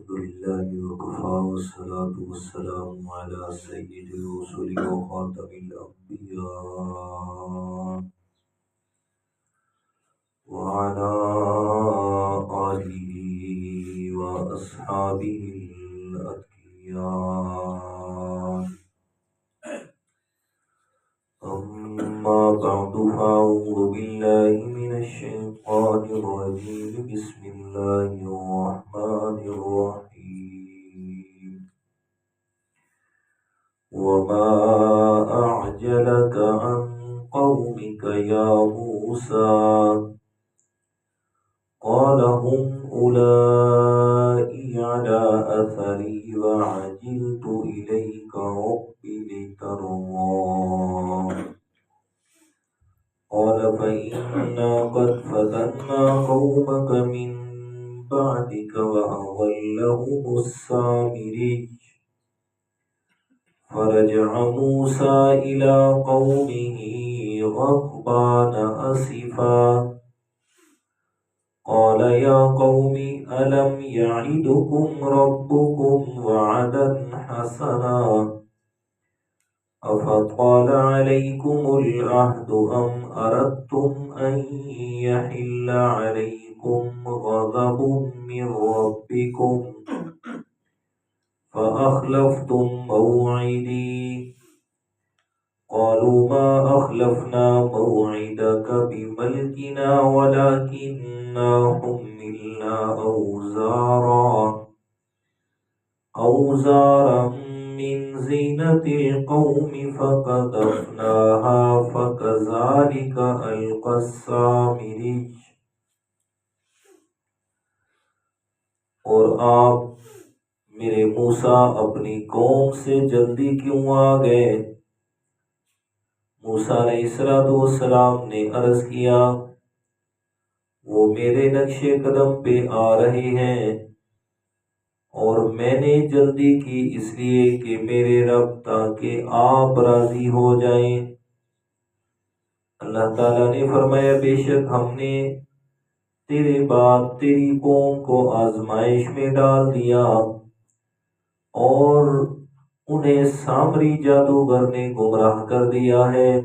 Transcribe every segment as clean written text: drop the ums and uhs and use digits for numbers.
الحمد لله وكفى والصلاة والسلام على سيد الرسل وخاتم الأنبياء وعلى آله وأصحابه الأتقياء. أما بعد فأعوذ بالله من الشيطان الرجيم. بسم الله الرحمن الرحيم. وما أعجلك عن قومك يا موسى قال هم أولئك على أثري وعجلت إليك رب لترضى. قال فإنا قد فتنا قومك من بعدك وأضلهم السامري. فرجع موسى إلى قومه غضبان أسفا قال يا قوم ألم يعدكم ربكم وعدا حسنا أفطال عليكم العهد أم أردتم أن يحل عليكم غضب من ربكم فأخلفتم موعدي. قالوا ما أخلفنا موعدك بملكنا ولكننا حملنا أوزارا من زينة القوم فقذفناها فكذلك ألقى السامري. اور آپ میرے موسیٰ اپنی قوم سے جلدی کیوں آ گئے؟ موسیٰ علیہ السلام نے عرض کیا وہ میرے نقش قدم پہ آ رہے ہیں اور میں نے جلدی کی اس لیے کہ میرے رب تاکہ آپ راضی ہو جائیں۔ اللہ تعالیٰ نے فرمایا بے شک ہم نے تیرے بعد تیری قوم کو آزمائش میں ڈال دیا اور انہیں سامری جادوگر نے گمراہ کر دیا ہے۔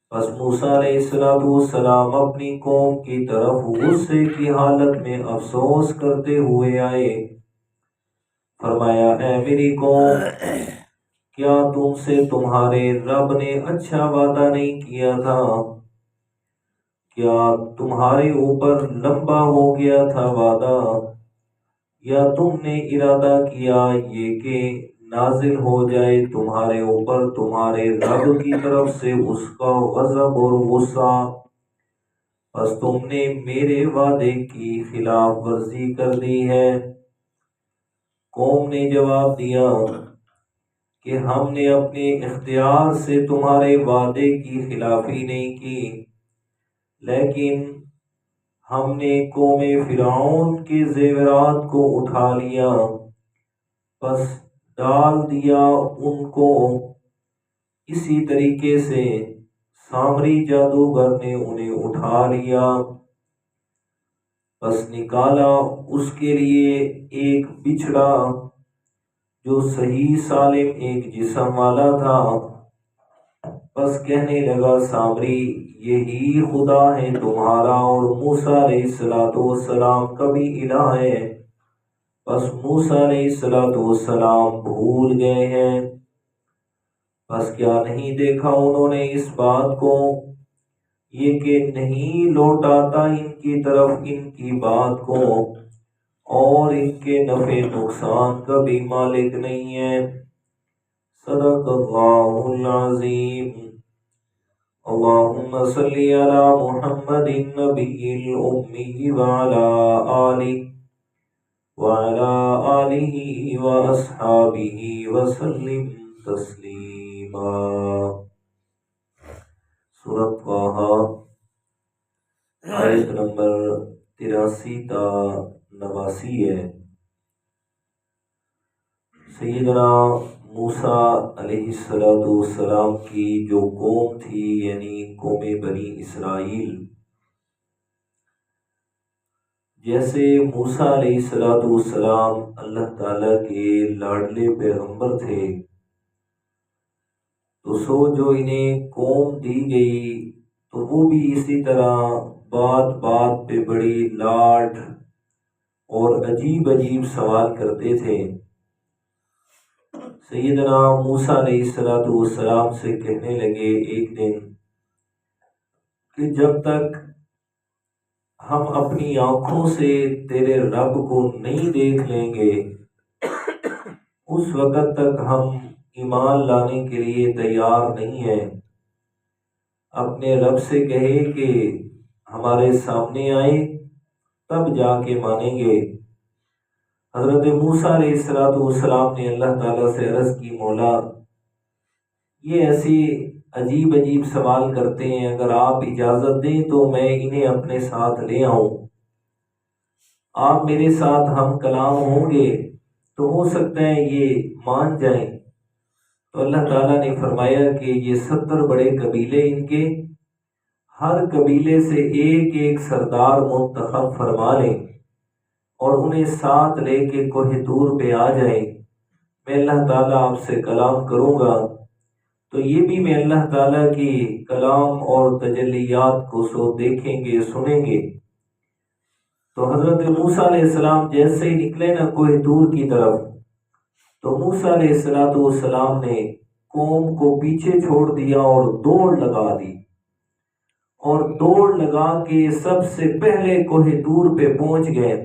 پس موسیٰ علیہ السلام اپنی قوم کی طرف غصے کی حالت میں افسوس کرتے ہوئے آئے۔ فرمایا اے میری قوم کیا تم سے تمہارے رب نے اچھا وعدہ نہیں کیا تھا؟ کیا تمہارے اوپر لمبا ہو گیا تھا وعدہ؟ یا تم نے ارادہ کیا یہ کہ نازل ہو جائے تمہارے اوپر تمہارے رب کی طرف سے اس کا غضب اور غصہ؟ بس تم نے میرے وعدے کی خلاف ورزی کر دی ہے۔ قوم نے جواب دیا کہ ہم نے اپنے اختیار سے تمہارے وعدے کی خلافی نہیں کی، لیکن ہم نے قوم فرعون کے زیورات کو اٹھا لیا، پس ڈال دیا ان کو۔ اسی طریقے سے سامری جادوگر نے انہیں اٹھا لیا، پس نکالا اس کے لیے ایک بچھڑا جو صحیح سالم ایک جسم والا تھا۔ پس کہنے لگا سامری یہی خدا ہے تمہارا اور موسیٰ علیہ السلام کا بھی الہ ہے۔ پس موسیٰ علیہ السلام بھول گئے ہیں۔ پس کیا نہیں دیکھا انہوں نے اس بات کو یہ کہ نہیں لوٹاتا ان کی طرف ان کی بات کو اور ان کے نفع نقصان کا بھی مالک نہیں ہے۔ صدق اللہ العظیم۔ اللہم صلی علی محمد النبی الامی وعلی آلہ واصحابہ وسلم تسلیما۔ سورۃ طٰہٰ آیت نمبر 83 تا 89 ہے۔ سیدنا موسیٰ علیہ السلام کی جو قوم تھی یعنی قوم بنی اسرائیل، جیسے موسیٰ علیہ السلام اللہ تعالیٰ کے لاڈلے پیغمبر تھے، تو جو انہیں قوم دی گئی تو وہ بھی اسی طرح بات بات پہ بڑی لاڈ اور عجیب عجیب سوال کرتے تھے۔ سیدنا موسیٰ علیہ السلام سے کہنے لگے ایک دن کہ جب تک ہم اپنی آنکھوں سے تیرے رب کو نہیں دیکھ لیں گے اس وقت تک ہم ایمان لانے کے لیے تیار نہیں ہیں۔ اپنے رب سے کہے کہ ہمارے سامنے آئے تب جا کے مانیں گے۔ حضرت موسیٰ علیہ السلام نے اللہ تعالیٰ سے عرض کی، مولا یہ ایسی عجیب عجیب سوال کرتے ہیں، اگر آپ اجازت دیں تو میں انہیں اپنے ساتھ لے آؤں، آپ میرے ساتھ ہم کلام ہوں گے تو ہو سکتا ہے یہ مان جائیں۔ تو اللہ تعالیٰ نے فرمایا کہ یہ 70 بڑے قبیلے ان کے، ہر قبیلے سے ایک ایک سردار منتخب فرما لیں اور انہیں ساتھ لے کے کوہ طور پہ آ جائیں، میں اللہ تعالیٰ آپ سے کلام کروں گا، تو یہ بھی میں اللہ تعالیٰ کی کلام اور تجلیات کو دیکھیں گے سنیں گے۔ تو حضرت موسیٰ علیہ السلام جیسے ہی نکلے نا کوہ طور کی طرف، تو موسیٰ علیہ السلام نے قوم کو پیچھے چھوڑ دیا اور دوڑ لگا دی، اور دوڑ لگا کے سب سے پہلے کوہ طور پہ پہنچ گئے۔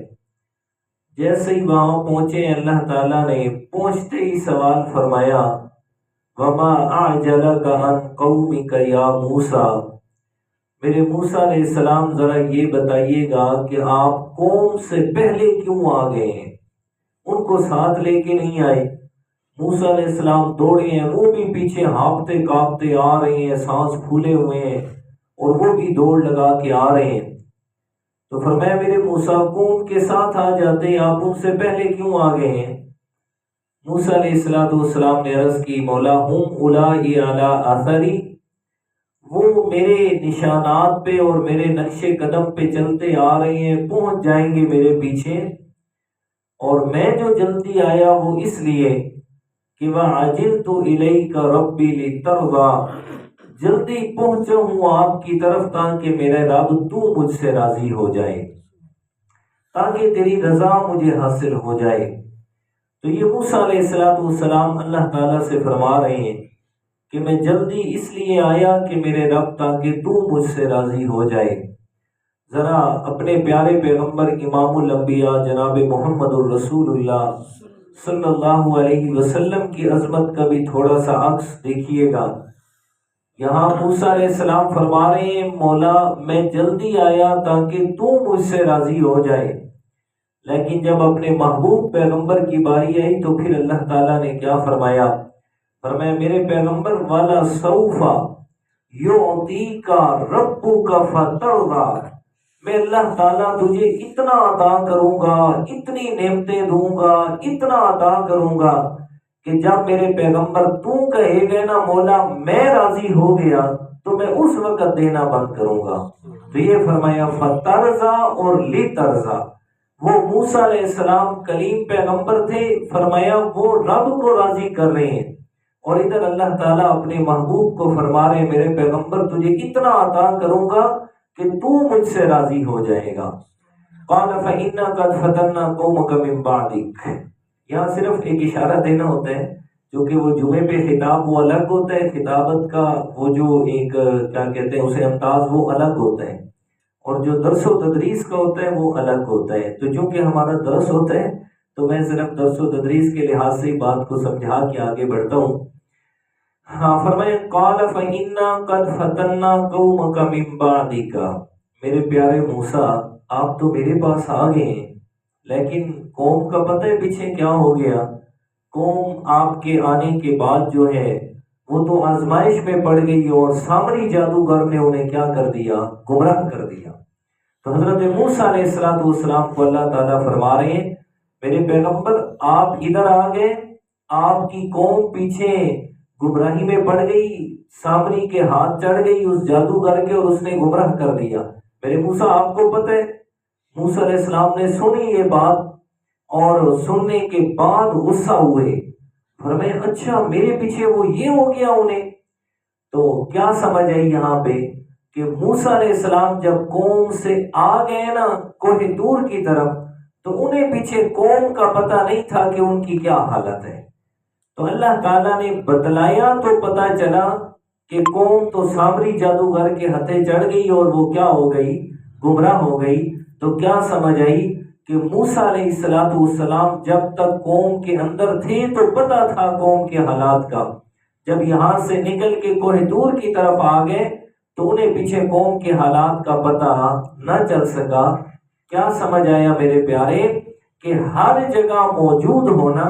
جیسے ہی وہاں پہنچے اللہ تعالیٰ نے پہنچتے ہی سوال فرمایا، وَمَا أَعْجَلَكَ عَنْ قَوْمِكَ يَا مُوسَىٰ، میرے موسیٰ علیہ السلام ذرا یہ بتائیے گا کہ آپ قوم سے پہلے کیوں آ گئے ہیں، ان کو ساتھ لے کے نہیں آئے۔ موسیٰ علیہ السلام دوڑے ہیں، وہ بھی پیچھے ہانپتے کانپتے آ رہے ہیں، سانس پھولے ہوئے ہیں اور وہ بھی دوڑ لگا کے آ رہے ہیں۔ تو فرمایا میرے موسیٰ قوم کے ساتھ آ جاتے، آپ ان سے پہلے کیوں آ گئے ہیں؟ موسیٰ علیہ السلام نے عرض کی، مولا ہم اولائی علی اثری، وہ میرے نشانات پہ اور میرے نقش قدم پہ چلتے آ رہے ہیں، پہنچ جائیں گے میرے پیچھے، اور میں جو جلدی آیا وہ اس لیے کہ وَعَجِلْتُ إِلَيْكَ رَبِّ لِتَرْضَىٰ، جلدی پہنچا ہوں آپ کی طرف تاکہ میرے رب تو مجھ سے راضی ہو جائے، تاکہ تیری رضا مجھے حاصل ہو جائے۔ تو یہ موسیٰ علیہ السلام اللہ تعالیٰ سے فرما رہے ہیں کہ میں جلدی اس لیے آیا کہ میرے رب تاکہ تو مجھ سے راضی ہو جائے۔ ذرا اپنے پیارے پیغمبر امام الانبیاء جناب محمد الرسول اللہ صلی اللہ علیہ وسلم کی عظمت کا بھی تھوڑا سا عکس دیکھیے گا۔ یہاں موسیٰ علیہ السلام فرما رہے ہیں، مولا میں جلدی آیا تاکہ تو مجھ سے راضی ہو جائے، لیکن جب اپنے محبوب پیغمبر کی باری آئی تو پھر اللہ تعالیٰ نے کیا فرمایا؟ فرمایا میرے پیغمبر والا سوف یعطیک ربک فترضی، میں اللہ تعالیٰ تجھے اتنا عطا کروں گا، اتنی نعمتیں دوں گا، اتنا عطا کروں گا کہ جب میرے پیغمبر تو کہے گے نا مولا میں راضی ہو گیا تو میں اس وقت دینا بند کروں گا۔ تو یہ فرمایا فترضی اور لترضی، وہ موسیٰ علیہ السلام کلیم پیغمبر تھے، فرمایا وہ رب کو راضی کر رہے ہیں، اور ادھر اللہ تعالیٰ اپنے محبوب کو فرما رہے ہیں میرے پیغمبر تجھے اتنا عطا کروں گا کہ تو مجھ سے راضی ہو جائے گا۔ قال فإنا قد فتنا قومك من بعدك، یہاں صرف ایک اشارہ دینا ہوتا ہے، کیونکہ وہ جمعے پہ خطاب وہ الگ ہوتا ہے، خطابت کا وہ جو ایک کیا کہتے ہیں اسے انداز وہ الگ ہوتا ہے، اور جو درس و تدریس کا ہوتا ہے وہ الگ ہوتا ہے۔ تو چونکہ ہمارا درس ہوتا ہے تو میں صرف درس و تدریس کے لحاظ سے بات کو سمجھا کے آگے بڑھتا ہوں۔ ہاں فرمائے قال فإنا قد فتنا قومك من بعدك، میرے پیارے موسیٰ آپ تو میرے پاس آ گئے ہیں، لیکن قوم کا پتہ ہے پیچھے کیا ہو گیا؟ قوم آپ کے آنے کے بعد جو ہے وہ تو آزمائش میں پڑ گئی، اور سامری جادوگر نے انہیں کیا کر دیا؟ گمراہ کر دیا۔ تو حضرت موسیٰ علیہ السلام کو اللہ تعالیٰ فرما رہے ہیں میرے پیغمبر آپ ادھر آ گئے، آپ کی قوم پیچھے گمراہی میں پڑ گئی، سامری کے ہاتھ چڑھ گئی اس جادوگر کے، اور اس نے گمراہ کر دیا۔ میرے موسیٰ آپ کو پتہ ہے موسیٰ علیہ السلام نے سنی یہ بات اور سننے کے بعد غصہ ہوئے، فرمایا اچھا میرے پیچھے وہ یہ ہو گیا انہیں۔ تو کیا سمجھ آئی یہاں پہ کہ موسیٰ علیہ السلام جب قوم سے آ گئے نا کوہ طور کی طرف، تو انہیں پیچھے قوم کا پتہ نہیں تھا کہ ان کی کیا حالت ہے۔ تو اللہ تعالیٰ نے بتلایا تو پتہ چلا کہ قوم تو سامری جادوگر کے ہتھے چڑھ گئی اور وہ کیا ہو گئی، گمراہ ہو گئی۔ تو کیا سمجھ آئی کہ موسیٰ علیہ السلام جب تک قوم کے اندر تھے تو پتہ تھا قوم کے حالات کا، جب یہاں سے نکل کے کوہ طور کی طرف آ گئے تو انہیں پیچھے قوم کے حالات کا پتہ نہ چل سکا۔ کیا سمجھ آیا میرے پیارے کہ ہر جگہ موجود ہونا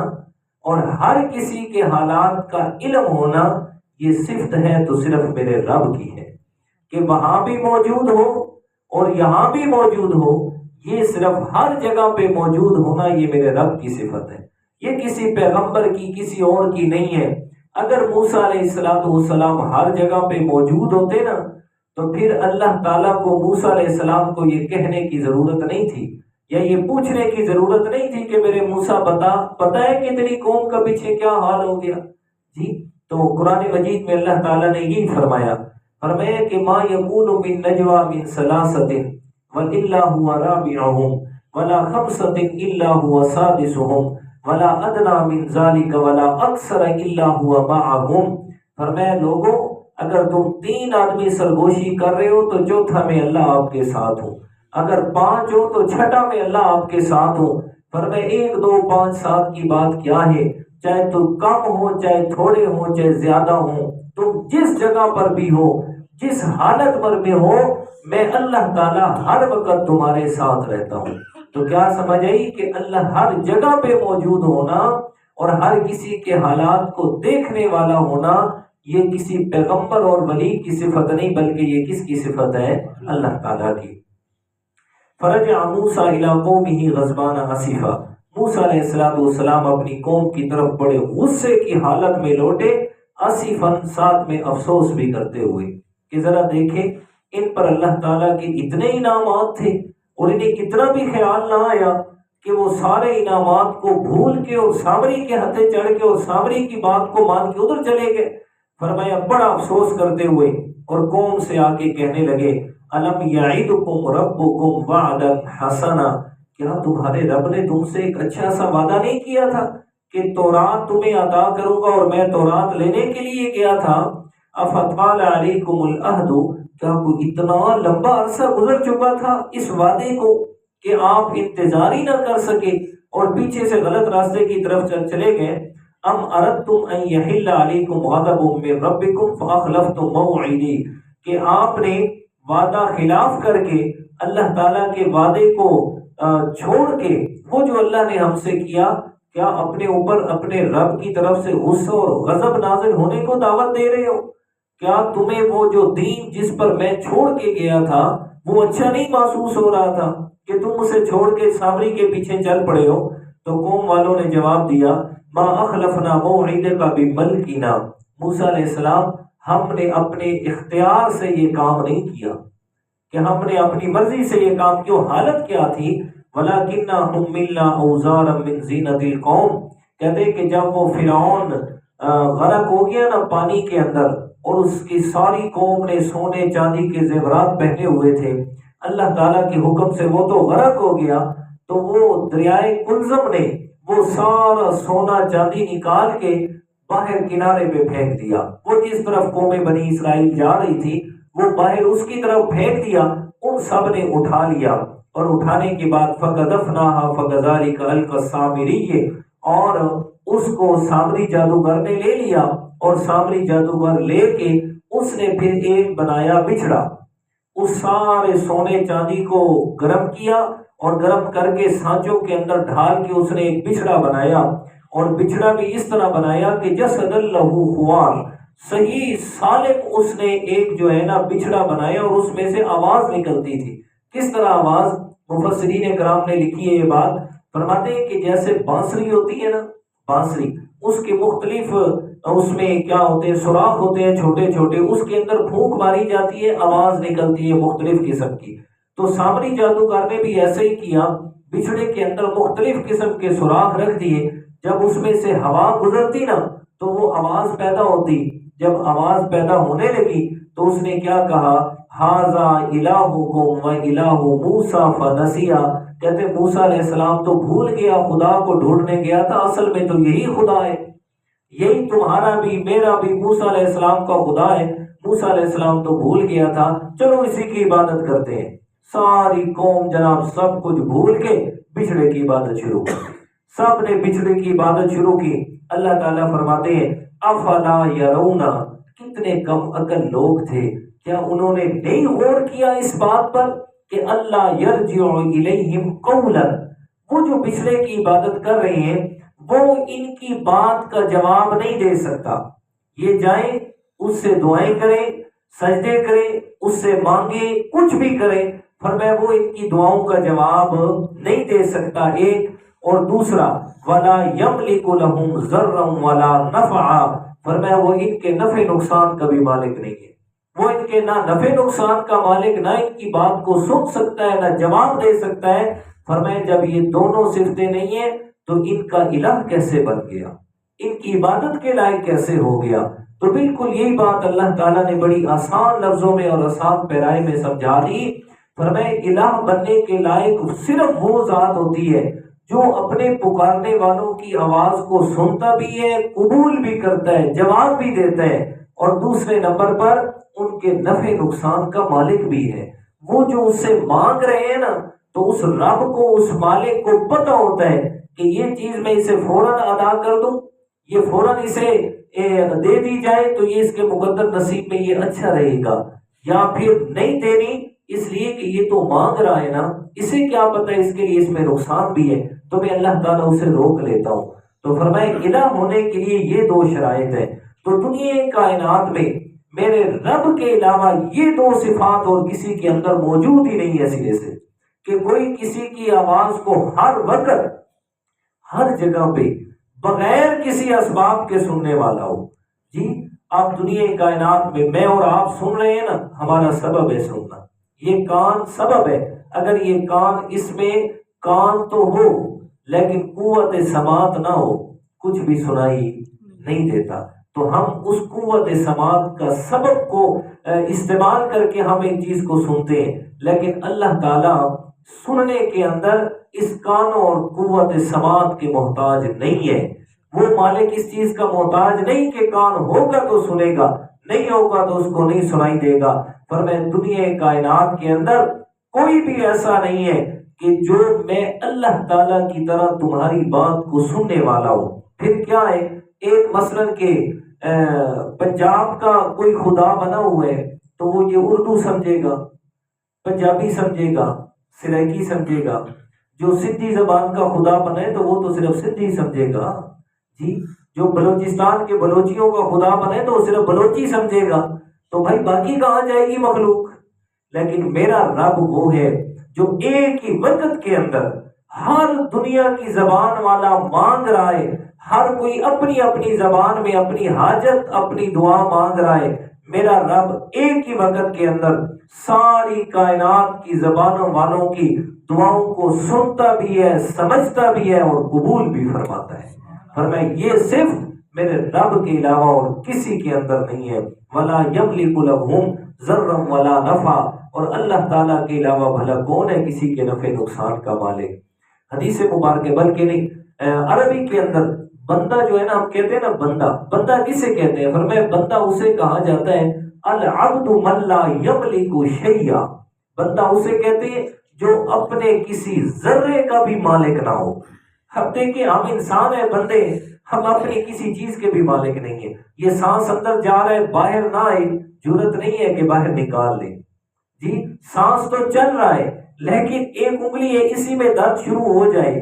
اور ہر کسی کے حالات کا علم ہونا یہ صفت ہے تو صرف میرے رب کی ہے، کہ وہاں بھی موجود ہو اور یہاں بھی موجود ہو، یہ صرف ہر جگہ پہ موجود ہونا یہ میرے رب کی صفت ہے، یہ کسی پیغمبر کی کسی اور کی نہیں ہے۔ اگر موسیٰ علیہ السلام ہر جگہ پہ موجود ہوتے نا تو پھر اللہ تعالیٰ کو موسیٰ علیہ السلام کو یہ کہنے کی ضرورت نہیں تھی یا یہ پوچھنے کی ضرورت نہیں تھی کہ میرے موسیٰ پتہ ہے کہ تیری قوم کا پیچھے کیا حال ہو گیا جی۔ تو قرآن مجید میں اللہ تعالیٰ نے یہی فرمایا کہ ما یکون من نجوا من ثلاثۃ والا هو رابعهم ولا خمسۃ الا هو سادسهم ولا ادنى من ذلك ولا اکثر الا هو معهم۔ فرمایا لوگوں اگر تم 3 آدمی سرگوشی کر رہے ہو تو چوتھا میں اللہ آپ کے ساتھ ہو، اگر 5 ہو تو چھٹا میں اللہ آپ کے ساتھ ہو۔ فرمایا 1 2 5 7 کی بات کیا ہے، چاہے تو کم ہو چاہے تھوڑے ہو چاہے زیادہ ہو، تم جس جگہ پر بھی ہو جس حالت پر بھی ہو، میں اللہ تعالیٰ ہر وقت تمہارے ساتھ رہتا ہوں۔ تو کیا سمجھ آئی کہ اللہ ہر جگہ پہ موجود ہونا اور ہر کسی کے حالات کو دیکھنے والا ہونا یہ کسی پیغمبر اور ولی کی صفت نہیں بلکہ یہ کس کی صفت ہے، اللہ تعالیٰ کی۔ فرجع موسیٰ الی قومہ غضبان اسفا، موسیٰ علیہ السلام اپنی قوم کی طرف بڑے غصے کی حالت میں لوٹے، اسفاً ساتھ میں افسوس بھی کرتے ہوئے کہ ذرا دیکھیں ان پر اللہ تعالیٰ کے اتنے انعامات تھے اور انہیں کتنا بھی خیال نہ آیا کہ وہ سارے انعامات کو بھول کے اور سامری کے ہتھے چڑھ کے اور سامری کی بات کو مان کے ادھر چلے گئے۔ فرمایا بڑا افسوس کرتے ہوئے اور قوم سے آ کے کہنے لگے الم یعدکم ربکم وعدا حسنا، کیا تمہارے رب نے تم سے ایک اچھا سا وعدہ نہیں کیا تھا کہ تورات تمہیں عطا کروں گا اور میں تورات لینے کے لیے گیا تھا۔ افطال علیکم العہد، کیا کوئی اتنا لمبا عرصہ گزر چکا تھا اس وعدے کو کہ آپ انتظار ہی نہ کر سکے اور پیچھے سے غلط راستے کی طرف چلے گئے۔ ام اردتم ان یحل علیکم غضب من ربکم فاخلفتم موعدی، کہ آپ نے وعدہ خلاف کر کے اللہ تعالیٰ کے وعدے کو چھوڑ کے وہ جو اللہ نے ہم سے کیا، کیا اپنے اوپر اپنے رب کی طرف سے غصہ اور غضب نازل ہونے کو دعوت دے رہے ہو؟ کیا تمہیں وہ جو دین جس پر میں چھوڑ کے گیا تھا وہ اچھا نہیں محسوس ہو رہا تھا کہ تم اسے چھوڑ کے سامری کے پیچھے چل پڑے ہو؟ تو قوم والوں نے جواب دیا ما اخلفنا موعدک بملکنا، موسیٰ علیہ السلام ہم نے اپنے اختیار سے یہ کام نہیں کیا کہ ہم نے اپنی مرضی سے یہ کام کیا۔ حالت کیا تھی؟ وَلَكِنَّا حُمِّلْنَا أَوْزَارًا مِّن زِینَةِ الْقَوْمِ، کہتے کہ جب وہ فرعون غرق ہو گیا نا پانی کے اندر اور اس کی ساری قوم نے سونے چاندی کے زیورات پہنے ہوئے تھے، اللہ تعالیٰ کے حکم سے وہ تو غرق ہو گیا، تو وہ دریائے کلزم نے وہ سارا سونا چاندی نکال کے باہر کنارے پہ پھینک دیا۔ وہ جس طرف قوم بنی اسرائیل جا رہی تھی وہ باہر اس کی طرف پھینک دیا، ان سب نے اٹھا لیا اور اٹھانے کے بعد فَقَذَفْنَاهَا فَكَذَلِكَ أَلْقَى السَّامِرِيُّ، اور اس کو سامری جادوگر نے لے لیا اور سامری جادوگر لے کے اس نے پھر ایک بنایا بچھڑا، اس سارے سونے چاندی کو گرم کیا اور گرم کر کے سانچوں کے اندر ڈھال کے اس نے ایک بچھڑا بنایا، اور بچھڑا بھی اس طرح بنایا کہ جسد اللہ خوار، صحیح سالم اس نے ایک جو ہے نا بچھڑا بنایا اور اس میں سے آواز نکلتی تھی۔ کس طرح آواز؟ مفسرین کرام نے لکھی ہے یہ بات، فرماتے ہیں کہ جیسے بانسری ہوتی ہے نا، بانسری اس کے مختلف اس میں کیا ہوتے ہیں، سوراخ ہوتے ہیں چھوٹے چھوٹے، اس کے اندر پھونک ماری جاتی ہے، آواز نکلتی ہے مختلف قسم کی، تو سامری جادوگر نے بھی ایسے ہی کیا، بچھڑے کے اندر مختلف قسم کے سوراخ رکھ دیے، جب اس میں سے ہوا گزرتی نا تو وہ آواز پیدا ہوتی، جب آواز پیدا ہونے لگی تو اس نے کیا کہا، ھذا الہکم و الہ موسیٰ فنسیٰ، کہتے موسیٰ علیہ السلام تو بھول گیا، خدا کو ڈھونڈنے گیا تھا، اصل میں تو یہی خدا ہے، یہی تمہارا بھی میرا بھی موسیٰ علیہ السلام کا خدا ہے، موسیٰ علیہ السلام تو بھول گیا تھا، چلو اسی کی عبادت کرتے ہیں۔ ساری قوم جناب سب کچھ بھول کے بچھڑے کی عبادت شروع کی، سب نے بچھڑے کی عبادت شروع کی۔ اللہ تعالیٰ فرماتے ہیں افلا یرون، کتنے کم عقل لوگ تھے، کیا انہوں نے نہیں غور کیا اس بات پر کہ اللہ یرجع الیہم قولا، وہ جو بچھڑے کی عبادت کر رہے ہیں وہ ان کی بات کا جواب نہیں دے سکتا، یہ جائیں اس سے دعائیں کریں، سجدے کریں، اس سے مانگیں، کچھ بھی کریں، فرمایا وہ ان کی دعاؤں کا جواب نہیں دے سکتا، ایک، اور دوسرا ولا یملک لہم ضرا ولا نفعا، فرمایا وہ ان کے نفع نقصان کا بھی مالک نہیں ہے، وہ ان کے نہ نفع نقصان کا مالک، نہ ان کی بات کو سن سکتا ہے، نہ جواب دے سکتا ہے۔ فرمایا جب یہ دونوں صفتیں نہیں ہیں تو ان کا الہ کیسے بن گیا، ان کی عبادت کے لائق کیسے ہو گیا؟ تو بالکل یہی بات اللہ تعالیٰ نے بڑی آسان لفظوں میں اور آسان پیرائے میں سمجھا دی۔ فرمایا الہ بننے کے لائق صرف وہ ذات ہوتی ہے جو اپنے پکارنے والوں کی آواز کو سنتا بھی ہے، قبول بھی کرتا ہے، جواب بھی دیتا ہے، اور دوسرے نمبر پر ان کے نفع نقصان کا مالک بھی ہے۔ وہ جو اس سے مانگ رہے ہیں نا تو اس رب کو، اس مالک کو پتہ ہوتا ہے کہ یہ چیز میں اسے فوراً ادا کر دوں، یہ فوراً اسے دے دی جائے تو یہ اس کے مقدر نصیب میں یہ اچھا رہے گا، یا پھر نہیں دینی اس لیے کہ یہ تو مانگ رہا ہے نا، اسے کیا پتہ اس کے لیے اس میں نقصان بھی ہے، تو میں اللہ تعالیٰ اسے روک لیتا ہوں۔ تو فرمایا الہ ہونے کے لیے یہ دو شرائط ہیں۔ تو دنیا کائنات میں میرے رب کے علاوہ یہ دو صفات اور کسی کے اندر موجود ہی نہیں ہے سرے سے، کہ کوئی کسی کی آواز کو ہر وقت ہر جگہ پہ بغیر کسی اسباب کے سننے والا ہو۔ جی آپ دنیا کائنات میں میں اور آپ سن رہے ہیں نا، ہمارا سبب ہے سننا، یہ کان سبب ہے، اگر یہ کان، اس میں کان تو ہو لیکن قوت سماعت نہ ہو، کچھ بھی سنائی نہیں دیتا، تو ہم اس قوت سماعت کا سبب کو استعمال کر کے ہم ایک چیز کو سنتے ہیں، لیکن اللہ تعالیٰ سننے کے اندر اس کانوں اور قوت سماعت کے محتاج نہیں ہے، وہ مالک اس چیز کا محتاج نہیں کہ کان ہوگا تو سنے گا، نہیں ہوگا تو اس کو نہیں سنائی دے گا۔ فرمایا دنیا کائنات کے اندر کوئی بھی ایسا نہیں ہے کہ جو میں اللہ تعالیٰ کی طرح تمہاری بات کو سننے والا ہوں۔ پھر کیا ہے، ایک مثلاً کہ پنجاب کا کوئی خدا بنا ہوا ہے تو وہ یہ اردو سمجھے گا، پنجابی سمجھے گا، سرائکی سمجھے گا، جو سندھی زبان کا خدا بنا ہے تو وہ تو صرف سندھی سمجھے گا، جی جو بلوچستان کے بلوچیوں کا خدا بنا ہے تو وہ صرف بلوچی سمجھے گا، تو بھائی باقی کہاں جائے گی مخلوق؟ لیکن میرا رب وہ ہے جو ایک ہی وقت کے اندر ہر دنیا کی زبان والا مانگ رہا ہے، ہر کوئی اپنی اپنی زبان میں اپنی حاجت، اپنی دعا مانگ رہا ہے، میرا رب ایک ہی وقت کے اندر ساری کائنات کی زبانوں والوں کی دعاؤں کو سنتا بھی ہے، سمجھتا بھی ہے اور قبول بھی فرماتا ہے۔ فرمایا یہ صرف میرے رب کے علاوہ اور کسی کے اندر نہیں ہے۔ وَلَا يَمْلِكُ لَهُمْ ذَرًّا وَلَا نَفْعًا، اور اللہ تعالیٰ کے علاوہ بھلا کون ہے کسی کے نفع نقصان کا مالک؟ حدیث مبارکہ بلکہ نہیں، عربی کے اندر بندہ جو ہے نا، ہم کہتے ہیں نا بندہ کسے کہتے ہیں؟ فرمایا بندہ اسے کہا جاتا ہے العبد من لا یملک شیئا، بندہ اسے کہتے ہیں جو اپنے کسی ذرے کا بھی مالک نہ ہو۔ اب دیکھیں ہم انسان ہیں، بندے ہیں، ہم اپنی کسی چیز کے بھی مالک نہیں ہیں۔ یہ سانس اندر جا رہا ہے، باہر نہ آئے، جرت نہیں ہے کہ باہر نکال لیں، جی سانس تو چل رہا ہے لیکن ایک انگلی ہے، اسی میں درد شروع ہو جائے،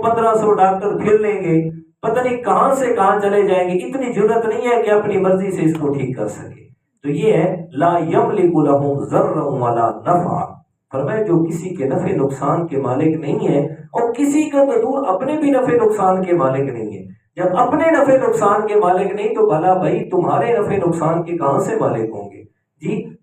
1500 ڈاکٹر پھر لیں گے، پتہ نہیں کہاں سے کہاں چلے جائیں گے، اتنی جرت نہیں ہے کہ اپنی مرضی سے اس کو ٹھیک کر سکے۔ تو یہ ہے لا یملک لہم ذرا ولا نفعا، فرمایا جو کسی کے نفع نقصان کے مالک نہیں ہے، اور کسی کا تو دور اپنے بھی نفع نقصان کے مالک نہیں ہے۔ جب اپنے نفع نقصان کے مالک نہیں تو بھلا بھائی تمہارے نفع نقصان کے کہاں سے مالک ہوں گے؟ جی